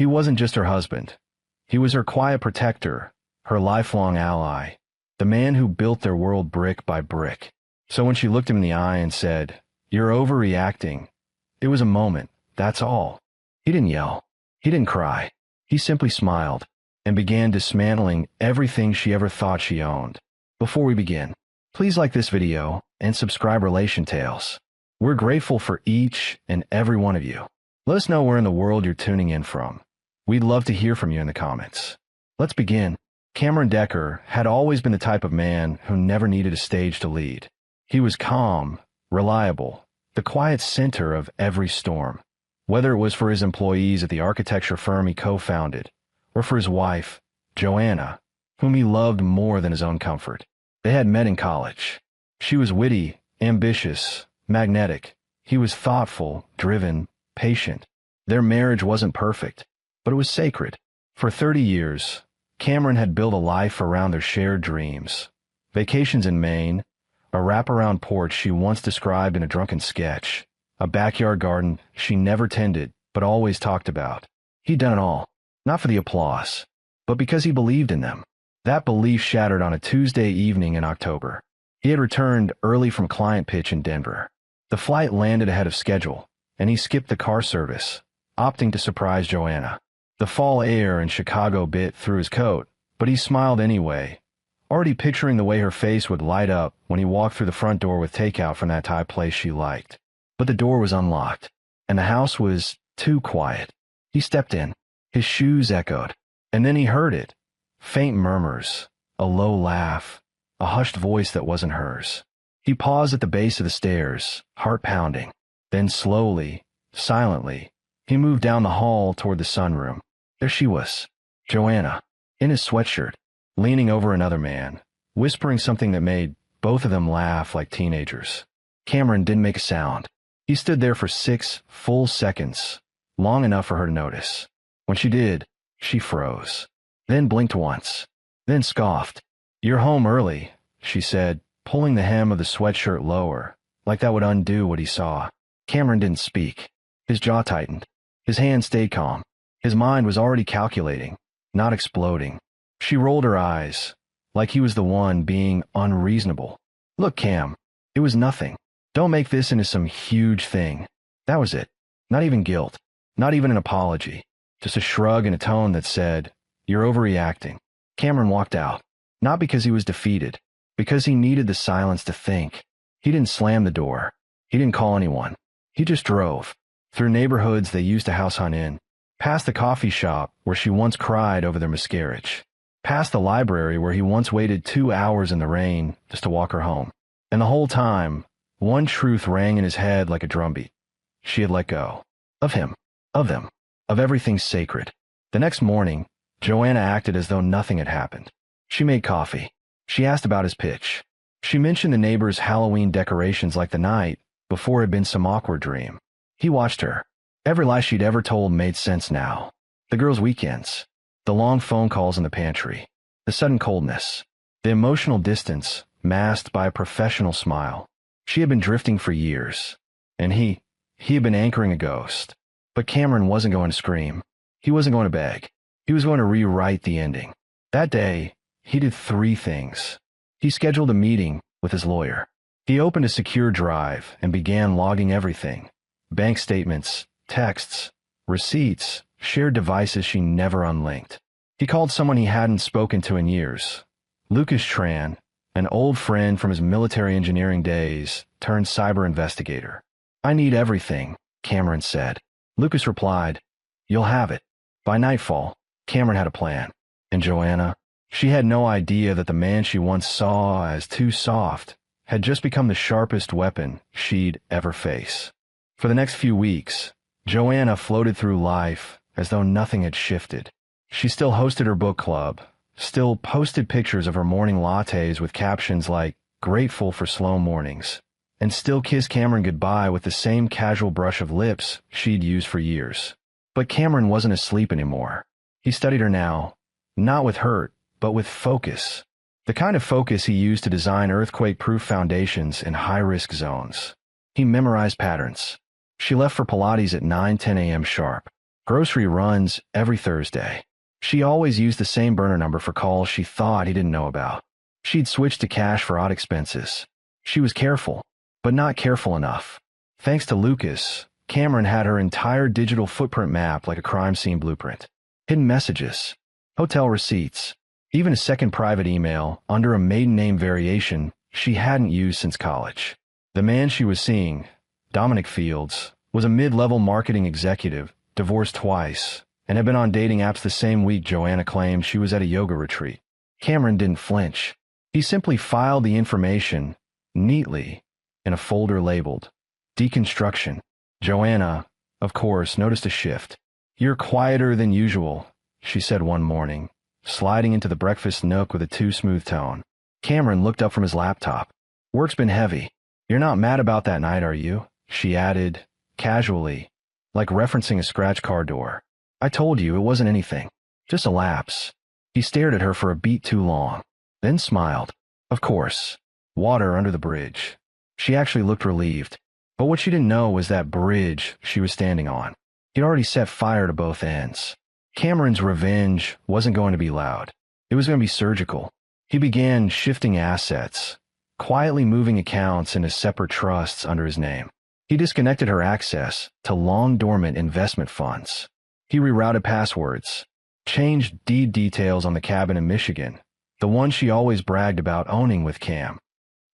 He wasn't just her husband. He was her quiet protector, her lifelong ally, the man who built their world brick by brick. So when she looked him in the eye and said, "You're overreacting," it was a moment, that's all. He didn't yell. He didn't cry. He simply smiled and began dismantling everything she ever thought she owned. Before we begin, please like this video and subscribe Relation Tales. We're grateful for each and every one of you. Let us know where in the world you're tuning in from. We'd love to hear from you in the comments. Let's begin. Cameron Decker had always been the type of man who never needed a stage to lead. He was calm, reliable, the quiet center of every storm. Whether it was for his employees at the architecture firm he co-founded, or for his wife, Joanna, whom he loved more than his own comfort. They had met in college. She was witty, ambitious, magnetic. He was thoughtful, driven, patient. Their marriage wasn't perfect, but it was sacred. For 30 years, Cameron had built a life around their shared dreams. Vacations in Maine, a wraparound porch she once described in a drunken sketch, a backyard garden she never tended but always talked about. He'd done it all, not for the applause, but because he believed in them. That belief shattered on a Tuesday evening in October. He had returned early from client pitch in Denver. The flight landed ahead of schedule, and he skipped the car service, opting to surprise Joanna. The fall air in Chicago bit through his coat, but he smiled anyway, already picturing the way her face would light up when he walked through the front door with takeout from that Thai place she liked. But the door was unlocked, and the house was too quiet. He stepped in. His shoes echoed, and then he heard it. Faint murmurs, a low laugh, a hushed voice that wasn't hers. He paused at the base of the stairs, heart pounding. Then slowly, silently, he moved down the hall toward the sunroom. There she was, Joanna, in his sweatshirt, leaning over another man, whispering something that made both of them laugh like teenagers. Cameron didn't make a sound. He stood there for 6 full seconds, long enough for her to notice. When she did, she froze, then blinked once, then scoffed. "You're home early," she said, pulling the hem of the sweatshirt lower, like that would undo what he saw. Cameron didn't speak. His jaw tightened. His hand stayed calm. His mind was already calculating, not exploding. She rolled her eyes, like he was the one being unreasonable. "Look, Cam, it was nothing. Don't make this into some huge thing." That was it. Not even guilt. Not even an apology. Just a shrug and a tone that said, "You're overreacting." Cameron walked out, not because he was defeated, because he needed the silence to think. He didn't slam the door. He didn't call anyone. He just drove, through neighborhoods they used to house hunt in, past the coffee shop where she once cried over their miscarriage, past the library where he once waited 2 hours in the rain just to walk her home. And the whole time, one truth rang in his head like a drumbeat. She had let go. Of him. Of them. Of everything sacred. The next morning, Joanna acted as though nothing had happened. She made coffee. She asked about his pitch. She mentioned the neighbor's Halloween decorations like the night before it had been some awkward dream. He watched her. Every lie she'd ever told made sense now. The girls' weekends. The long phone calls in the pantry. The sudden coldness. The emotional distance masked by a professional smile. She had been drifting for years. And he had been anchoring a ghost. But Cameron wasn't going to scream. He wasn't going to beg. He was going to rewrite the ending. That day, he did 3 things. He scheduled a meeting with his lawyer. He opened a secure drive and began logging everything. Bank statements, texts, receipts, shared devices she never unlinked. He called someone he hadn't spoken to in years. Lucas Tran, an old friend from his military engineering days, turned cyber investigator. "I need everything," Cameron said. Lucas replied, "You'll have it." By nightfall, Cameron had a plan. And Joanna, she had no idea that the man she once saw as too soft had just become the sharpest weapon she'd ever face. For the next few weeks, Joanna floated through life as though nothing had shifted. She still hosted her book club, still posted pictures of her morning lattes with captions like, "Grateful for slow mornings," and still kissed Cameron goodbye with the same casual brush of lips she'd used for years. But Cameron wasn't asleep anymore. He studied her now, not with hurt, but with focus. The kind of focus he used to design earthquake-proof foundations in high-risk zones. He memorized patterns. She left for Pilates at 9:10 a.m. sharp. Grocery runs every Thursday. She always used the same burner number for calls she thought he didn't know about. She'd switched to cash for odd expenses. She was careful, but not careful enough. Thanks to Lucas, Cameron had her entire digital footprint mapped like a crime scene blueprint. Hidden messages, hotel receipts, even a second private email under a maiden name variation she hadn't used since college. The man she was seeing, Dominic Fields, was a mid-level marketing executive, divorced twice, and had been on dating apps the same week Joanna claimed she was at a yoga retreat. Cameron didn't flinch. He simply filed the information neatly in a folder labeled Deconstruction. Joanna, of course, noticed a shift. "You're quieter than usual," she said one morning, sliding into the breakfast nook with a too smooth tone. Cameron looked up from his laptop. "Work's been heavy. You're not mad about that night, are you?" she added, casually, like referencing a scratch car door. "I told you it wasn't anything. Just a lapse." He stared at her for a beat too long, then smiled. Of course. Water under the bridge. She actually looked relieved. But what she didn't know was that bridge she was standing on. He'd already set fire to both ends. Cameron's revenge wasn't going to be loud. It was going to be surgical. He began shifting assets, quietly moving accounts into separate trusts under his name. He disconnected her access to long-dormant investment funds. He rerouted passwords, changed deed details on the cabin in Michigan, the one she always bragged about owning with Cam,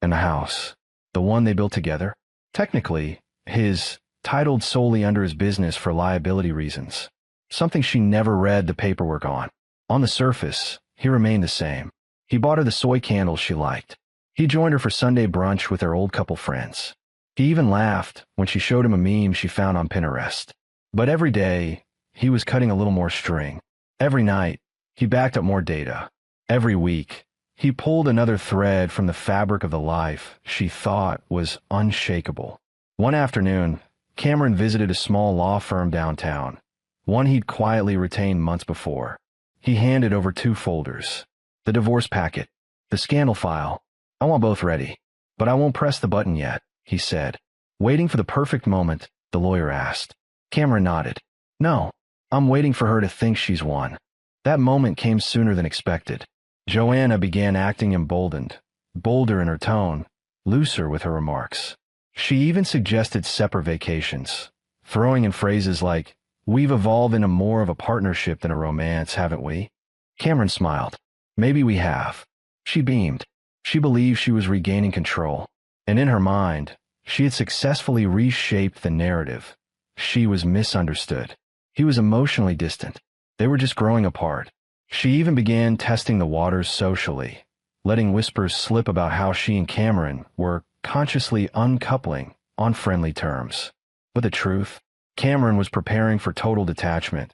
and the house, the one they built together. Technically, his, titled solely under his business for liability reasons, something she never read the paperwork on. On the surface, he remained the same. He bought her the soy candles she liked. He joined her for Sunday brunch with their old couple friends. He even laughed when she showed him a meme she found on Pinterest. But every day, he was cutting a little more string. Every night, he backed up more data. Every week, he pulled another thread from the fabric of the life she thought was unshakable. One afternoon, Cameron visited a small law firm downtown, one he'd quietly retained months before. He handed over 2 folders. The divorce packet, the scandal file. "I want both ready, but I won't press the button yet," he said. "Waiting for the perfect moment?" the lawyer asked. Cameron nodded. "No, I'm waiting for her to think she's won." That moment came sooner than expected. Joanna began acting emboldened, bolder in her tone, looser with her remarks. She even suggested separate vacations, throwing in phrases like, "We've evolved into more of a partnership than a romance, haven't we?" Cameron smiled. "Maybe we have." She beamed. She believed she was regaining control, and in her mind, she had successfully reshaped the narrative. She was misunderstood. He was emotionally distant. They were just growing apart. She even began testing the waters socially, letting whispers slip about how she and Cameron were consciously uncoupling on friendly terms. But the truth? Cameron was preparing for total detachment,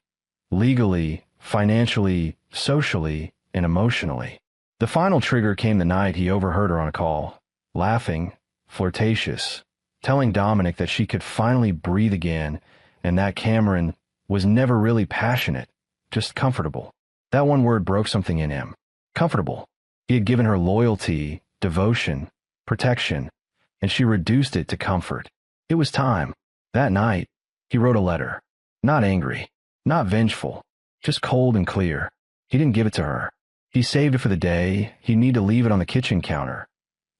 legally, financially, socially, and emotionally. The final trigger came the night he overheard her on a call, laughing, flirtatious, telling Dominic that she could finally breathe again and that Cameron was never really passionate, just comfortable. That one word broke something in him. Comfortable. He had given her loyalty, devotion, protection, and she reduced it to comfort. It was time. That night, he wrote a letter. Not angry, not vengeful, just cold and clear. He didn't give it to her. He saved it for the day he'd need to leave it on the kitchen counter,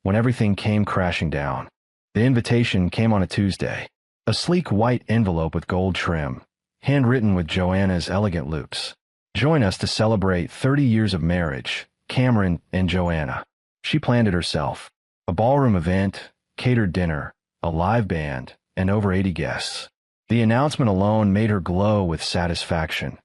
when everything came crashing down. The invitation came on a Tuesday. A sleek white envelope with gold trim, handwritten with Joanna's elegant loops. "Join us to celebrate 30 years of marriage, Cameron and Joanna." She planned it herself. A ballroom event, catered dinner, a live band, and over 80 guests. The announcement alone made her glow with satisfaction,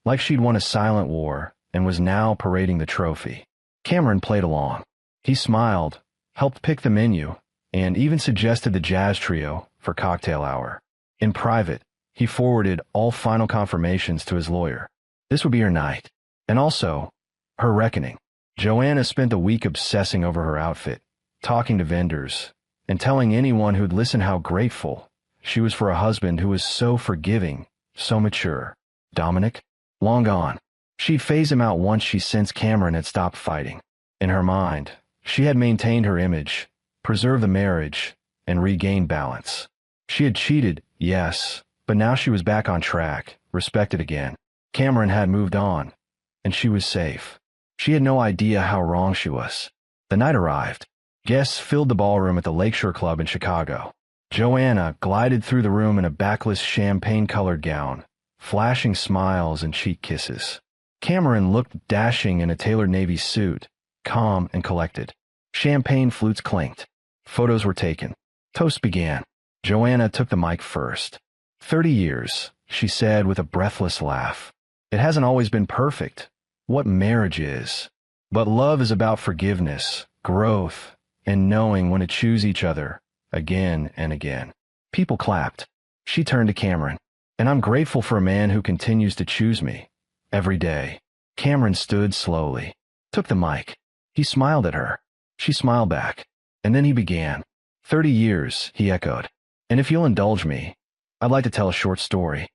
like she'd won a silent war and was now parading the trophy. Cameron played along. He smiled, helped pick the menu, and even suggested the jazz trio for cocktail hour. In private, he forwarded all final confirmations to his lawyer. This would be her night. And also, her reckoning. Joanna spent the week obsessing over her outfit, talking to vendors, and telling anyone who'd listen how grateful she was for a husband who was so forgiving, so mature. Dominic? Long gone. She'd phase him out once she sensed Cameron had stopped fighting. In her mind, she had maintained her image, preserved the marriage, and regained balance. She had cheated, yes, But now she was back on track, respected again. Cameron had moved on, and she was safe. She had no idea how wrong she was. The night arrived. Guests filled the ballroom at the Lakeshore Club in Chicago. Joanna glided through the room in a backless champagne-colored gown, flashing smiles and cheek kisses. Cameron looked dashing in a tailored navy suit, calm and collected. Champagne flutes clinked. Photos were taken. Toast began. Joanna took the mic first. 30 years, she said with a breathless laugh. It hasn't always been perfect. What marriage is. But love is about forgiveness, growth, and knowing when to choose each other, again and again. People clapped. She turned to Cameron. And I'm grateful for a man who continues to choose me. Every day. Cameron stood slowly. Took the mic. He smiled at her. She smiled back. And then he began. 30 years, he echoed. And if you'll indulge me, I'd like to tell a short story.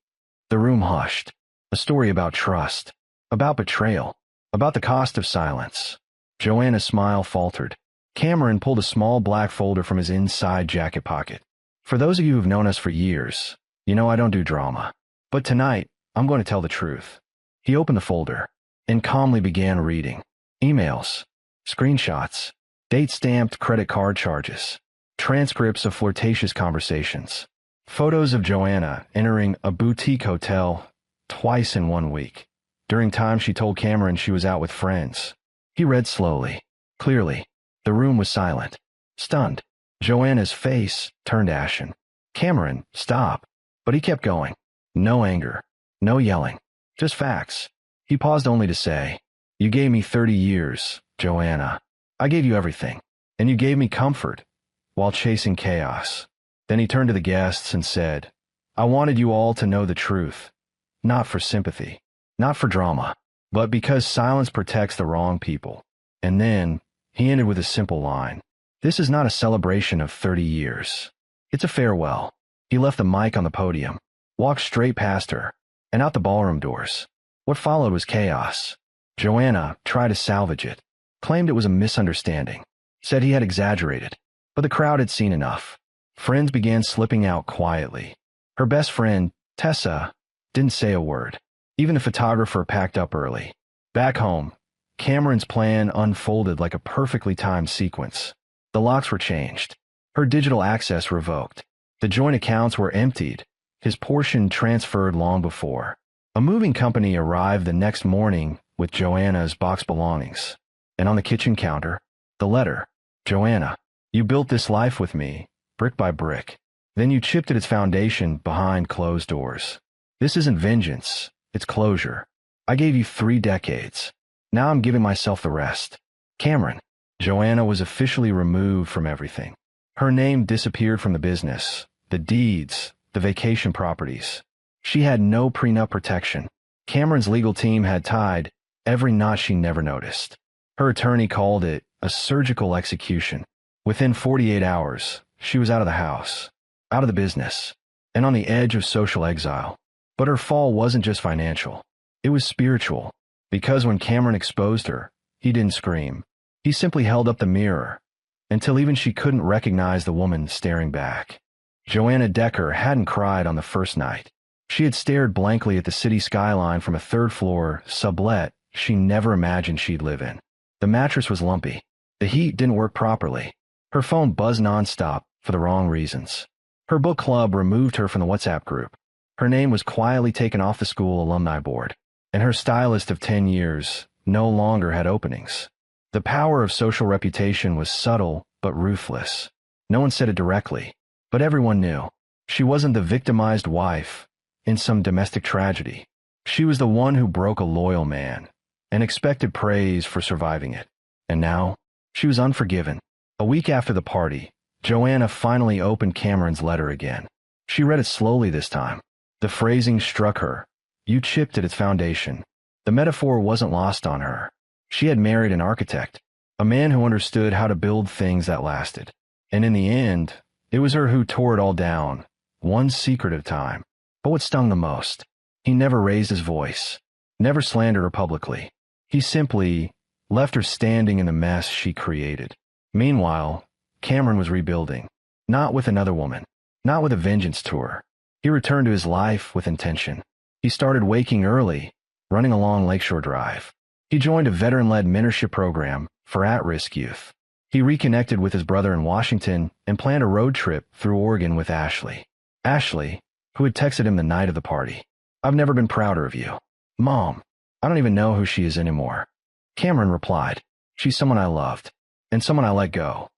The room hushed. A story about trust. About betrayal. About the cost of silence. Joanna's smile faltered. Cameron pulled a small black folder from his inside jacket pocket. For those of you who've known us for years, you know I don't do drama. But tonight, I'm going to tell the truth. He opened the folder and calmly began reading. Emails. Screenshots. Date-stamped credit card charges. Transcripts of flirtatious conversations. Photos of Joanna entering a boutique hotel twice in 1 week. During times she told Cameron she was out with friends. He read slowly, clearly. The room was silent, stunned. Joanna's face turned ashen. Cameron, stop. But he kept going. No anger, no yelling, just facts. He paused only to say, You gave me 30 years, Joanna. I gave you everything, and you gave me comfort while chasing chaos. Then he turned to the guests and said, I wanted you all to know the truth, not for sympathy, not for drama, but because silence protects the wrong people. And then he ended with a simple line. This is not a celebration of 30 years. It's a farewell. He left the mic on the podium, walked straight past her, and out the ballroom doors. What followed was chaos. Joanna tried to salvage it, claimed it was a misunderstanding, said he had exaggerated, but the crowd had seen enough. Friends began slipping out quietly. Her best friend, Tessa, didn't say a word. Even the photographer packed up early. Back home, Cameron's plan unfolded like a perfectly timed sequence. The locks were changed. Her digital access revoked. The joint accounts were emptied. His portion transferred long before. A moving company arrived the next morning with Joanna's box belongings. And on the kitchen counter, the letter. Joanna, you built this life with me, brick by brick. Then you chipped at its foundation behind closed doors. This isn't vengeance, it's closure. I gave you 3 decades. Now I'm giving myself the rest. Cameron. Joanna was officially removed from everything. Her name disappeared from the business, the deeds, the vacation properties. She had no prenup protection. Cameron's legal team had tied every knot she never noticed. Her attorney called it a surgical execution. Within 48 hours, she was out of the house, out of the business, and on the edge of social exile. But her fall wasn't just financial. It was spiritual, because when Cameron exposed her, he didn't scream. He simply held up the mirror, until even she couldn't recognize the woman staring back. Joanna Decker hadn't cried on the first night. She had stared blankly at the city skyline from a third-floor sublet she never imagined she'd live in. The mattress was lumpy. The heat didn't work properly. Her phone buzzed nonstop for the wrong reasons. Her book club removed her from the WhatsApp group. Her name was quietly taken off the school alumni board, and her stylist of 10 years no longer had openings. The power of social reputation was subtle but ruthless. No one said it directly, but everyone knew. She wasn't the victimized wife in some domestic tragedy. She was the one who broke a loyal man and expected praise for surviving it. And now, she was unforgiven. A week after the party, Joanna finally opened Cameron's letter again. She read it slowly this time. The phrasing struck her. You chipped at its foundation. The metaphor wasn't lost on her. She had married an architect, a man who understood how to build things that lasted. And in the end, it was her who tore it all down, one secret at a time. But what stung the most? He never raised his voice, never slandered her publicly. He simply left her standing in the mess she created. Meanwhile, Cameron was rebuilding, not with another woman, not with a vengeance tour, He returned to his life with intention. He started waking early, running along Lakeshore Drive. He joined a veteran-led mentorship program for at-risk youth. He reconnected with his brother in Washington and planned a road trip through Oregon with Ashley. Ashley, who had texted him the night of the party. "I've never been prouder of you. Mom, I don't even know who she is anymore." Cameron replied, "She's someone I loved, and someone I let go."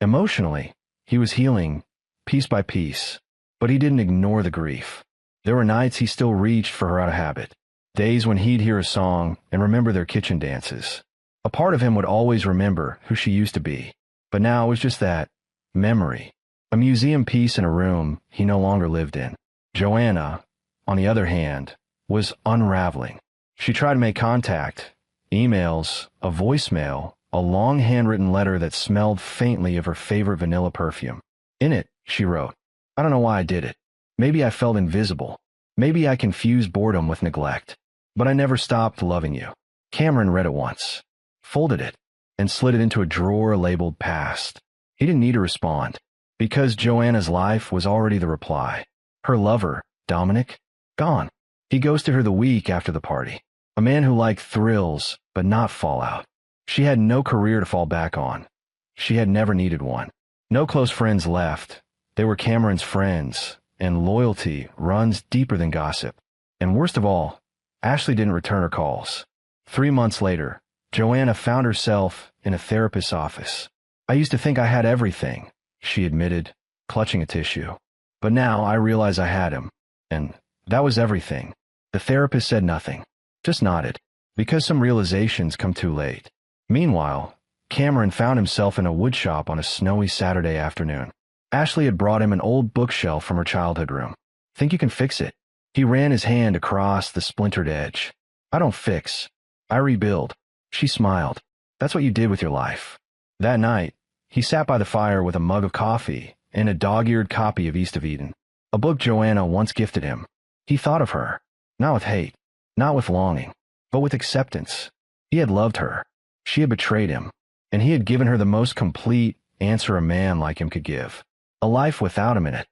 Emotionally, he was healing, piece by piece, but he didn't ignore the grief. There were nights he still reached for her out of habit, days when he'd hear a song and remember their kitchen dances. A part of him would always remember who she used to be, but now it was just that memory, a museum piece in a room he no longer lived in. Joanna, on the other hand, was unraveling. She tried to make contact, emails, a voicemail, a long handwritten letter that smelled faintly of her favorite vanilla perfume. In it, she wrote, "I don't know why I did it. Maybe I felt invisible. Maybe I confused boredom with neglect. But I never stopped loving you." Cameron read it once, folded it, and slid it into a drawer labeled past. He didn't need to respond, because Joanna's life was already the reply. Her lover, Dominic, gone. He ghosted her the week after the party. A man who liked thrills, but not fallout. She had no career to fall back on. She had never needed one. No close friends left. They were Cameron's friends, and loyalty runs deeper than gossip. And worst of all, Ashley didn't return her calls. 3 months later, Joanna found herself in a therapist's office. "I used to think I had everything," she admitted, clutching a tissue. "But now I realize I had him. And that was everything." The therapist said nothing, just nodded, because some realizations come too late. Meanwhile, Cameron found himself in a woodshop on a snowy Saturday afternoon. Ashley had brought him an old bookshelf from her childhood room. "Think you can fix it?" He ran his hand across the splintered edge. "I don't fix. I rebuild." She smiled. "That's what you did with your life." That night, he sat by the fire with a mug of coffee and a dog-eared copy of East of Eden, a book Joanna once gifted him. He thought of her, not with hate, not with longing, but with acceptance. He had loved her. She had betrayed him, and he had given her the most complete answer a man like him could give. A life without him in it.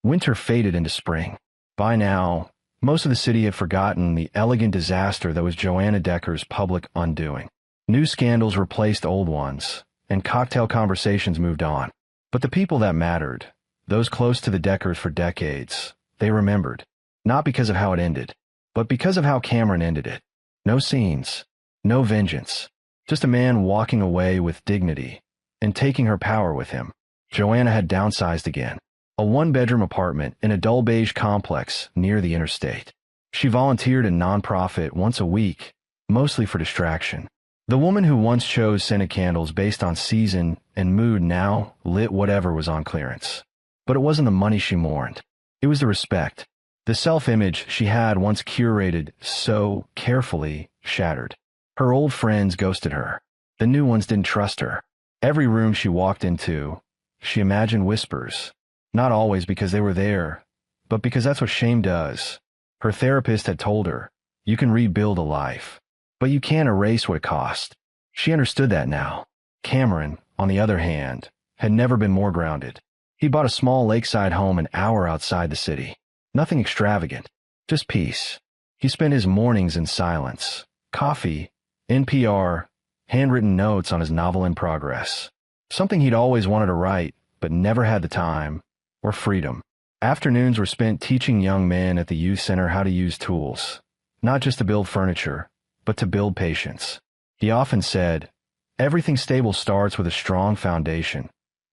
Winter faded into spring. By now, most of the city had forgotten the elegant disaster that was Joanna Decker's public undoing. New scandals replaced old ones, and cocktail conversations moved on. But the people that mattered, those close to the Deckers for decades, they remembered. Not because of how it ended, but because of how Cameron ended it. No scenes, no vengeance, just a man walking away with dignity and taking her power with him. Joanna had downsized again. A one-bedroom apartment in a dull beige complex near the interstate. She volunteered in nonprofit once a week, mostly for distraction. The woman who once chose scented candles based on season and mood now lit whatever was on clearance. But it wasn't the money she mourned. It was the respect. The self-image she had once curated so carefully shattered. Her old friends ghosted her. The new ones didn't trust her. Every room she walked into, she imagined whispers. Not always because they were there, but because that's what shame does. Her therapist had told her, "You can rebuild a life, but you can't erase what it cost." She understood that now. Cameron, on the other hand, had never been more grounded. He bought a small lakeside home an hour outside the city. Nothing extravagant, just peace. He spent his mornings in silence, coffee, NPR, handwritten notes on his novel in progress. Something he'd always wanted to write, but never had the time or freedom. Afternoons were spent teaching young men at the youth center how to use tools, not just to build furniture, but to build patience. He often said, "Everything stable starts with a strong foundation,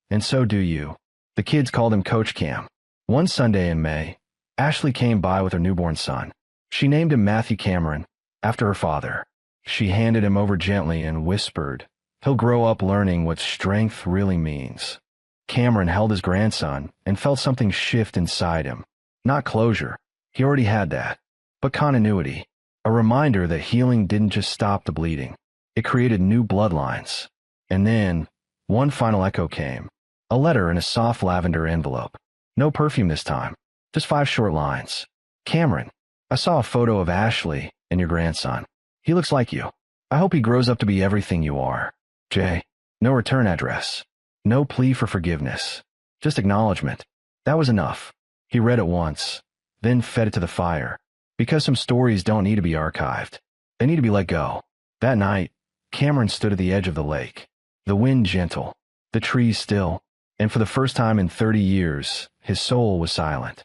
and so do you." The kids called him Coach Cam. One Sunday in May, Ashley came by with her newborn son. She named him Matthew Cameron, after her father. She handed him over gently and whispered, "He'll grow up learning what strength really means." Cameron held his grandson and felt something shift inside him. Not closure, he already had that, but continuity, a reminder that healing didn't just stop the bleeding. It created new bloodlines. And then, one final echo came, a letter in a soft lavender envelope. No perfume this time, just 5 short lines. "Cameron, I saw a photo of Ashley and your grandson. He looks like you. I hope he grows up to be everything you are. Jay." No return address. No plea for forgiveness. Just acknowledgement. That was enough. He read it once, then fed it to the fire. Because some stories don't need to be archived. They need to be let go. That night, Cameron stood at the edge of the lake. The wind gentle, the trees still, and for the first time in 30 years, his soul was silent.